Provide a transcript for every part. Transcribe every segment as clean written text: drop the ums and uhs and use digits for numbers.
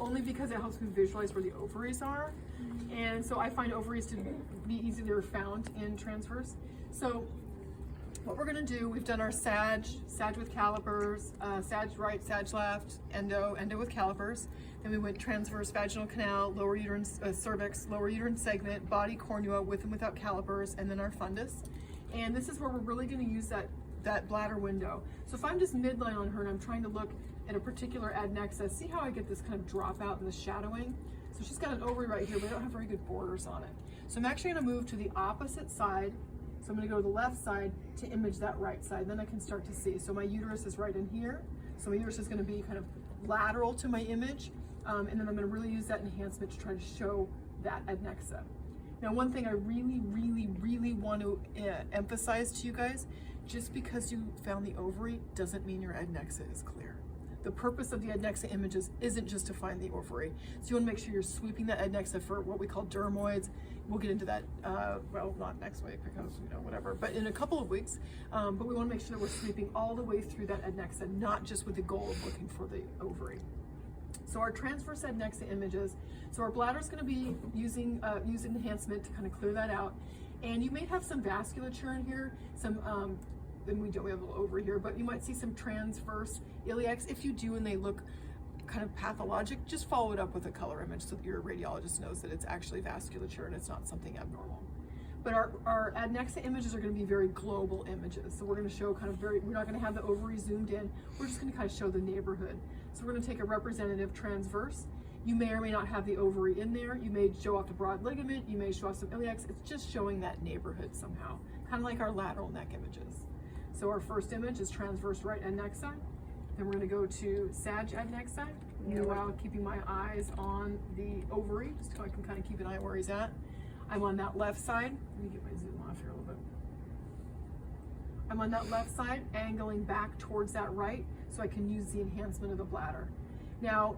only because it helps me visualize where the ovaries are. And so I find ovaries to be easier found in transverse. So what we're gonna do, we've done our sag with calipers, sag right, sag left, endo with calipers. Then we went transverse vaginal canal, lower uterine cervix, lower uterine segment, body cornua with and without calipers, and then our fundus. And this is where we're really gonna use that bladder window. So if I'm just midline on her and I'm trying to look at a particular adnexa, see how I get this kind of drop out in the shadowing? So she's got an ovary right here, but I don't have very good borders on it. So I'm actually gonna move to the opposite side. So I'm gonna go to the left side to image that right side. Then I can start to see. So my uterus is right in here. So my uterus is gonna be kind of lateral to my image. And then I'm gonna really use that enhancement to try to show that adnexa. Now, one thing I really want to emphasize to you guys, just because you found the ovary doesn't mean your adnexa is clear. The purpose of the adnexa images isn't just to find the ovary. So you want to make sure you're sweeping that adnexa for what we call dermoids. We'll get into that, well, not next week because, you know, whatever, but in a couple of weeks. But we want to make sure that we're sweeping all the way through that adnexa, not just with the goal of looking for the ovary. So our transverse adnexa images, so our bladder is going to be using enhancement to kind of clear that out. And you may have some vasculature in here, some, and we have a little ovary here, but you might see some transverse iliacs. If you do and they look kind of pathologic, just follow it up with a color image so that your radiologist knows that it's actually vasculature and it's not something abnormal. But our adnexa images are going to be very global images. So we're going to show kind of we're not going to have the ovary zoomed in. We're just going to kind of show the neighborhood. So we're going to take a representative transverse. You may or may not have the ovary in there. You may show off the broad ligament. You may show off some iliacs. It's just showing that neighborhood somehow, kind of like our lateral neck images. So our first image is transverse right adnexa. Then we're going to go to sag adnexa. Meanwhile, keeping my eyes on the ovary, just so I can kind of keep an eye where he's at. I'm on that left side. Let me get my zoom off here a little bit. I'm on that left side, angling back towards that right, so I can use the enhancement of the bladder. Now,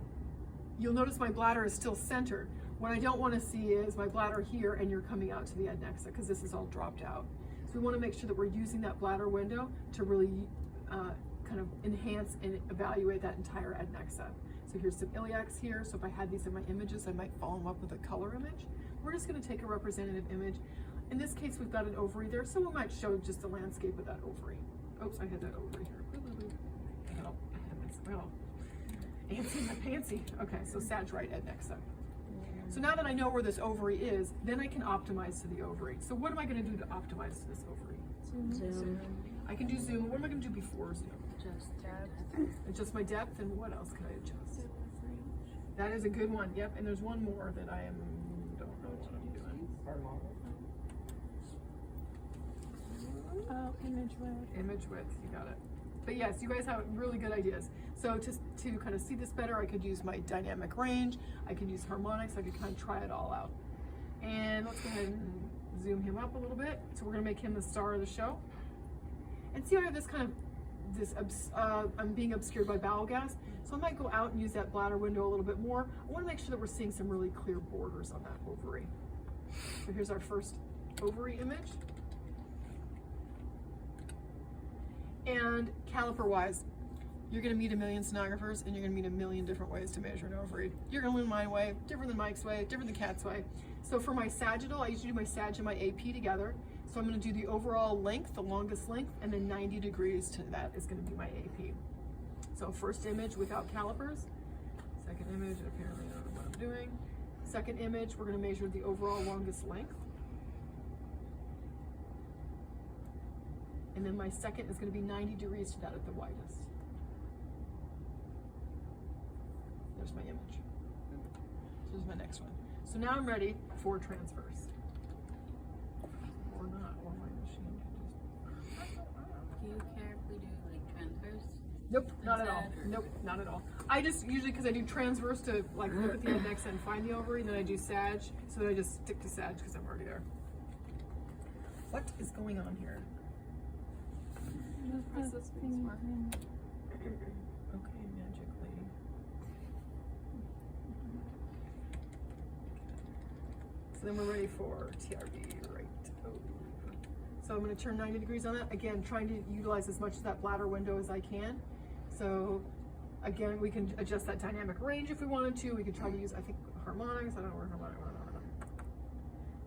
you'll notice my bladder is still centered. What I don't want to see is my bladder here and you're coming out to the adnexa because this is all dropped out. So we want to make sure that we're using that bladder window to really kind of enhance and evaluate that entire adnexa. So here's some iliacs here. So if I had these in my images, I might follow them up with a color image. We're just going to take a representative image. In this case, we've got an ovary there, so we might show just a landscape of that ovary. Oops, I had that ovary here. Oh, antsy my pantsy. Okay, so sag right adnexa. So now that I know where this ovary is, then I can optimize to the ovary. So what am I going to do to optimize to this ovary? Zoom. I can do zoom. What am I going to do before zoom? Adjust depth. Adjust my depth, and what else can I adjust? That is a good one. Yep, and there's one more that I don't know what I'm doing. Oh, image width. Image width, you got it. But yes, you guys have really good ideas. So to kind of see this better, I could use my dynamic range. I could use harmonics. I could kind of try it all out. And let's go ahead and zoom him up a little bit. So we're going to make him the star of the show. And see how I have this kind of I'm being obscured by bowel gas. So I might go out and use that bladder window a little bit more. I want to make sure that we're seeing some really clear borders on that ovary. So here's our first ovary image. And caliper wise, you're going to meet a million sonographers and you're going to meet a million different ways to measure an ovary. You're going to learn my way, different than Mike's way, different than Kat's way. So for my sagittal, I usually do my sag and my AP together. So I'm going to do the overall length, the longest length, and then 90 degrees to that is going to be my AP. So first image without calipers. Second image, apparently I don't know what I'm doing. Second image, we're going to measure the overall longest length. And then my second is going to be 90 degrees to that at the widest. There's my image. So this is my next one. So now I'm ready for transverse. Or not, or my machine can just... Do you care if we do like transverse? Nope, not at all. Nope, not at all. I just usually, because I do transverse to like look at the adnexa and find the ovary, and then I do sag, so then I just stick to sag because I'm already there. What is going on here? Press the space bar. Okay, magic lady. So then we're ready for TRB, right? Oh. So I'm going to turn 90 degrees on that. Again, trying to utilize as much of that bladder window as I can. So Again, we can adjust that dynamic range if we wanted to. We could try to use, I think, harmonics. I don't know where harmonics are.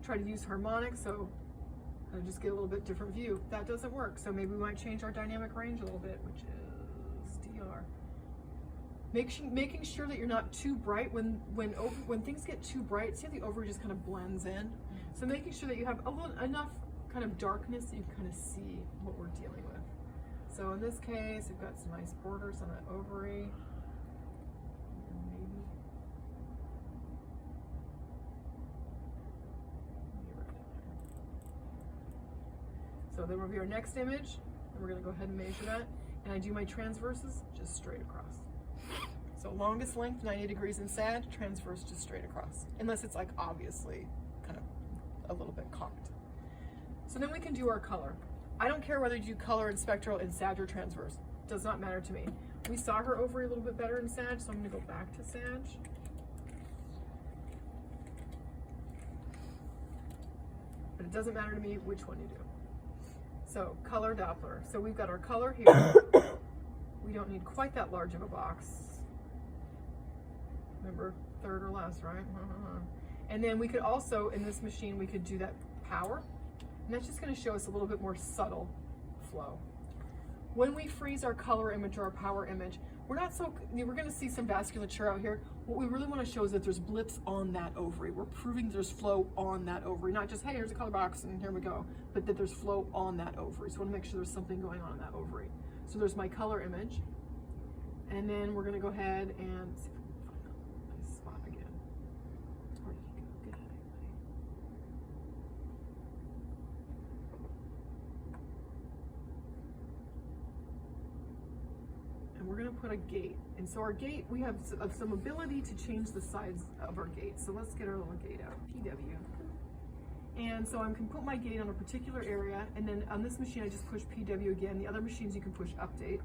Try to use harmonics, so I just get a little bit different view. That doesn't work, so maybe we might change our dynamic range a little bit, which is DR. Making sure that you're not too bright. When things get too bright, see how the ovary just kind of blends in? So making sure that you have enough kind of darkness that you can kind of see what we're dealing with. So in this case, we've got some nice borders on that ovary. Maybe right in there. So then we'll be our next image, and we're going to go ahead and measure that. And I do my transverses just straight across. So longest length, 90 degrees in SAD, transverse just straight across. Unless it's like obviously kind of a little bit cocked. So then we can do our color. I don't care whether you do color and spectral in SAG or transverse. Does not matter to me. We saw her ovary a little bit better in SAG, so I'm going to go back to SAG. But it doesn't matter to me which one you do. So color Doppler. So we've got our color here. We don't need quite that large of a box. Remember, third or less, right? And then we could also, in this machine, we could do that power. And that's just going to show us a little bit more subtle flow. When we freeze our color image or our power image, we're going to see some vasculature out here. What we really want to show is that there's blips on that ovary. We're proving there's flow on that ovary, not just, hey, here's a color box and here we go, but that there's flow on that ovary. So we want to make sure there's something going on in that ovary. So there's my color image. And then we're going to go ahead and see if we can find a nice spot again. Where did he go? Get out of here, buddy. And we're going to put a gate. And so our gate, we have some ability to change the size of our gate. So let's get our little gate out, PW. And so I can put my gate on a particular area, and then on this machine I just push PW again. The other machines you can push update.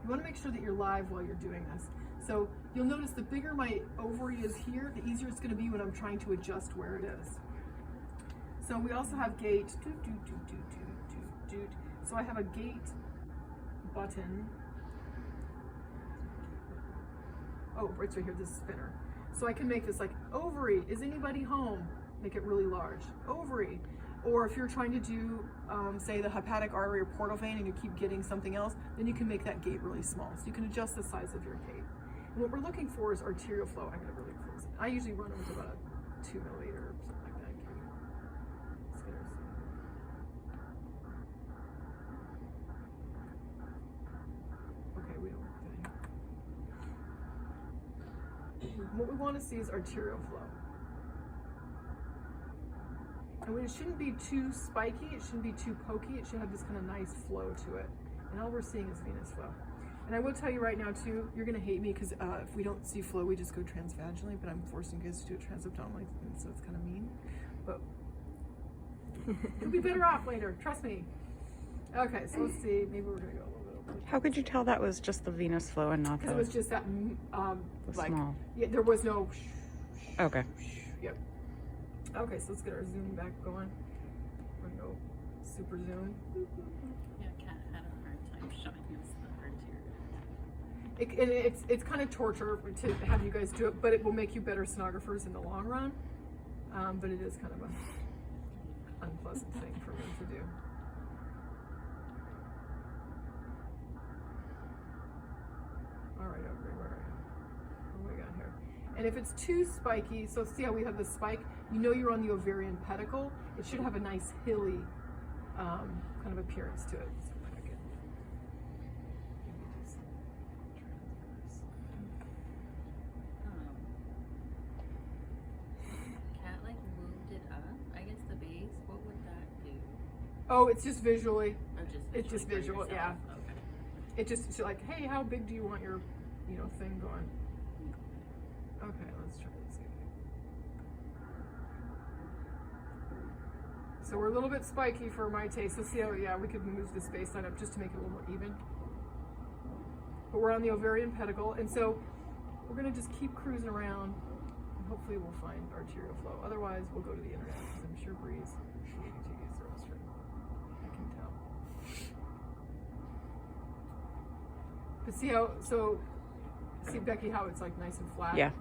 You want to make sure that you're live while you're doing this. So you'll notice the bigger my ovary is here, the easier it's going to be when I'm trying to adjust where it is. So we also have gate, so I have a gate button. Oh, right here, this spinner. So I can make this like, ovary, is anybody home? Make it really large. Ovary. Or if you're trying to do, say, the hepatic artery or portal vein and you keep getting something else, then you can make that gate really small. So you can adjust the size of your gate. And what we're looking for is arterial flow. I'm going to really close it. I usually run them with about a 2 milliliter or something like that. Let's get our okay, we don't want that. What we want to see is arterial flow. And it shouldn't be too spiky, it shouldn't be too pokey, it should have this kind of nice flow to it. And all we're seeing is venous flow. And I will tell you right now too, you're gonna hate me because if we don't see flow, we just go transvaginally, but I'm forcing you guys to do it transabdominally, and so it's kind of mean. But you'll be better off later, trust me. Okay, so let's see, maybe we're gonna go a little bit over. How could you tell that was just the venous flow and not the... Because it was just that, like, small. Yeah, there was no... Okay. Yep. Okay, so let's get our zoom back going. We're gonna go super zoom. Yeah, Kat had a hard time showing us the arterial. It's kind of torture to have you guys do it, but it will make you better sonographers in the long run. But it is kind of an unpleasant thing for me to do. All right, over where what do we got here? And if it's too spiky, so see how we have the spike, you know you're on the ovarian pedicle. It should have a nice hilly kind of appearance to it. So I can Kat like moved it up. I guess the base. What would that do? oh, it's just visually. Or just It's just for visual, yourself? yeah. Okay. It just, it's like, hey, how big do you want your, thing going? Okay, let's try this again. So we're a little bit spiky for my taste. So see how, yeah, we could move this baseline up just to make it a little more even. But we're on the ovarian pedicle, and so we're gonna just keep cruising around, and hopefully we'll find arterial flow. Otherwise, we'll go to the internet, because I'm sure Bree's I can tell. But see how, so See, Becky, how it's like nice and flat? Yeah.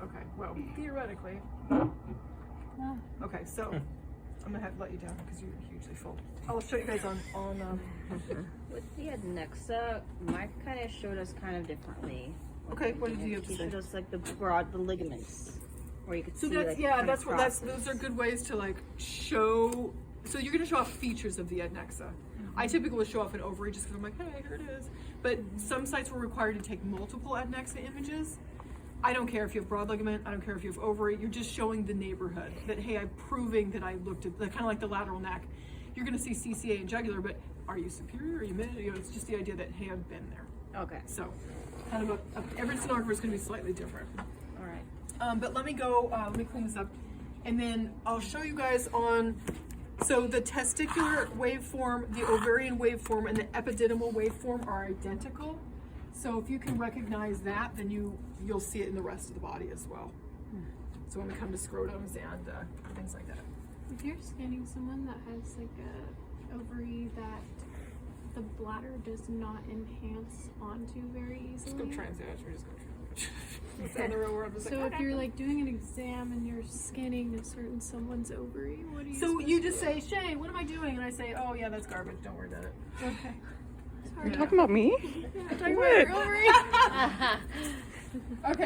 Okay, well, theoretically. Okay, so I'm gonna have to let you down because you're hugely full. I'll show you guys on With the adnexa, Mike kind of showed us kind of differently. Okay, what did you have to He say? showed us like the ligaments, where you could So see that's like yeah, kind that's of what those crosses. are good ways to like show. So you're gonna show off features of the adnexa. I typically will show off an ovary just because I'm like, hey, here it is. But some sites were required to take multiple adnexa images. I don't care if you have broad ligament. I don't care if you have ovary. You're just showing the neighborhood that hey, I'm proving that I looked at kind of like the lateral neck. You're gonna see CCA and jugular, but are you superior? Are you mid? You know, it's just the idea that hey, I've been there. Okay. So kind of every sonographer is gonna be slightly different. All right. But let me go, let me clean this up. And then I'll show you guys on, so the testicular waveform, the ovarian waveform, and the epididymal waveform are identical. So if you can recognize that, then you'll see it in the rest of the body as well. So when we come to scrotums and things like that. If you're scanning someone that has like a ovary that the bladder does not enhance onto very Just go easily. transit, we're just going to down the road where I'm just So like, if you're like doing an exam and you're scanning a certain someone's ovary, what do you? so you just say, Shea, what am I doing? And I say, oh yeah, that's garbage, don't worry about it. Okay. You're talking about me? I'm talking about your ovary. Okay.